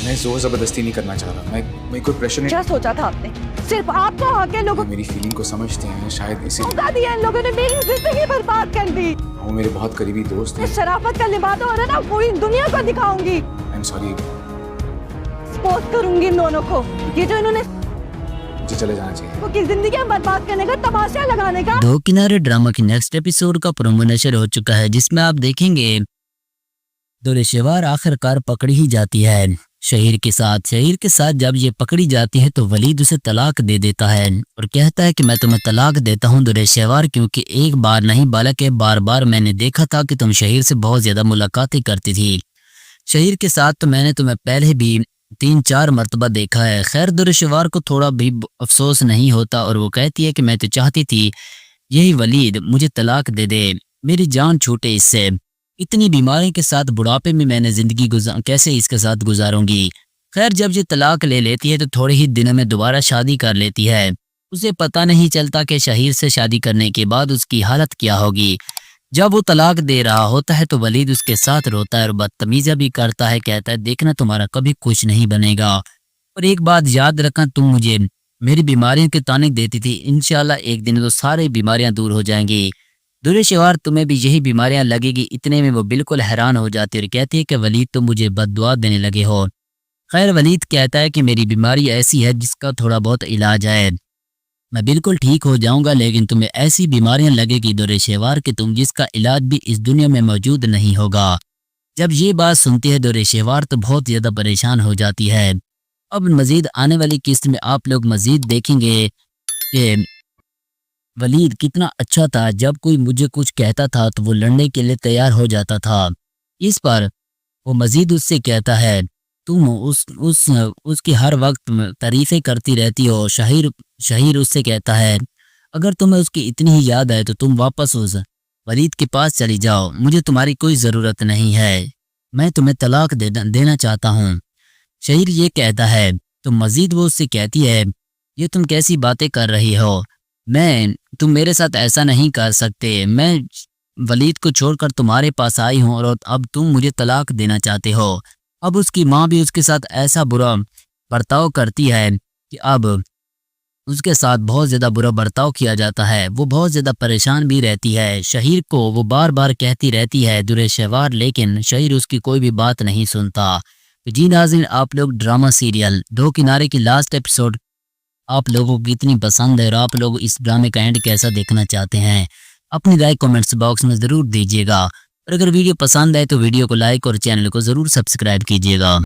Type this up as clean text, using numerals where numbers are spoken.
मैं जोर जबरदस्ती नहीं करना चाह रहा, मैं कोई प्रेशर नहीं। क्या सोचा था आपने? सिर्फ आपको आके लोगों मेरी फीलिंग को समझते हैं शायद इसीलिए। धोखा दिया इन लोगों ने, मेरी जिंदगी बर्बाद कर दी। वो मेरे बहुत करीबी दोस्त हैं। शराफत का निभाता हो रहा ना, पूरी दुनिया को दिखाऊंगी। I am sorry. एक्सपोज करूंगी इन दोनों को। ये जो इन्होंने मुझे चले जाना चाहिए। वो की जिंदगी बर्बाद करने का, तमाशा लगाने का। दो किनारे ड्रामा की नेक्स्ट एपिसोड का प्रोमो नशर हो चुका है, जिसमें आप देखेंगे दुरेशेवार आखिरकार पकड़ी ही जाती है शहीर के साथ जब ये पकड़ी जाती है तो वलीद उसे तलाक दे देता है और कहता है कि मैं तुम्हें तलाक देता हूँ दुरेशेवार, क्योंकि एक बार नहीं बल्कि बार बार मैंने देखा था कि तुम शहीर से बहुत ज्यादा मुलाकातें करती थी। शहीर के साथ तो मैंने तुम्हें पहले भी 3-4 मरतबा देखा है। खैर दुरेशेवार को थोड़ा भी अफसोस नहीं होता और वो कहती है कि मैं तो चाहती थी यही वलीद मुझे तलाक दे दे, मेरी जान छूटे इससे। इतनी बीमारी के साथ बुढ़ापे में मैंने जिंदगी कैसे इसके साथ गुजारूंगी। खैर जब ये तलाक ले लेती है तो थोड़े ही दिनों में दोबारा शादी कर लेती है। उसे पता नहीं चलता कि शहीर से शादी करने के बाद उसकी हालत क्या होगी। जब वो तलाक दे रहा होता है तो वलीद उसके साथ रोता है और बदतमीज़ी भी करता है, कहता है देखना तुम्हारा कभी कुछ नहीं बनेगा और एक बात याद रखना, तुम मुझे मेरी बीमारियों के ताने देती थी, इंशाल्लाह एक दिन तो सारी बीमारियां दूर हो जाएंगी। दुरेशेवार तुम्हें भी यही बीमारियां लगेगी। इतने में वो बिल्कुल हैरान हो जाती है और कहती है कि वलीद तुम मुझे बद्दुआ देने लगे हो। खैर वलीद कहता है कि मेरी बीमारी ऐसी है जिसका थोड़ा बहुत इलाज है, मैं बिल्कुल ठीक हो जाऊंगा, लेकिन तुम्हें ऐसी बीमारियां लगेगी दुरेशेवार कि तुम जिसका इलाज भी इस दुनिया में मौजूद नहीं होगा। जब ये बात सुनती है दुरेशेवार तो बहुत ज़्यादा परेशान हो जाती है। अब मज़ीद आने वाली किस्त में आप लोग मज़ीद देखेंगे कि वलीद कितना अच्छा था, जब कोई मुझे कुछ कहता था तो वो लड़ने के लिए तैयार हो जाता था। इस पर वो मज़ीद उससे कहता है तुम उसकी हर वक्त तारीफ़ें करती रहती हो। शहीर उससे कहता है अगर तुम्हें उसकी इतनी ही याद है तो तुम वापस उस वलीद के पास चली जाओ, मुझे तुम्हारी कोई ज़रूरत नहीं है, मैं तुम्हें तलाक देना चाहता हूँ। शहीर ये कहता है तो मज़ीद वो उससे कहती है ये तुम कैसी बातें कर रही हो, तुम मेरे साथ ऐसा नहीं कर सकते, मैं वलीद को छोड़कर तुम्हारे पास आई हूँ और अब तुम मुझे तलाक देना चाहते हो। अब उसकी माँ भी उसके साथ ऐसा बुरा बर्ताव करती है कि अब उसके साथ बहुत ज़्यादा बुरा बर्ताव किया जाता है। वो बहुत ज़्यादा परेशान भी रहती है। शहीर को वो बार बार कहती रहती है दुरेशेवार, लेकिन शहीर उसकी कोई भी बात नहीं सुनता। तो जी नाज़रीन, आप लोग ड्रामा सीरियल दो किनारे की लास्ट एपिसोड आप लोगों को कितनी पसंद है और आप लोग इस ड्रामे का एंड कैसा देखना चाहते हैं, अपनी राय कमेंट्स बॉक्स में ज़रूर दीजिएगा। और अगर वीडियो पसंद आए तो वीडियो को लाइक और चैनल को ज़रूर सब्सक्राइब कीजिएगा।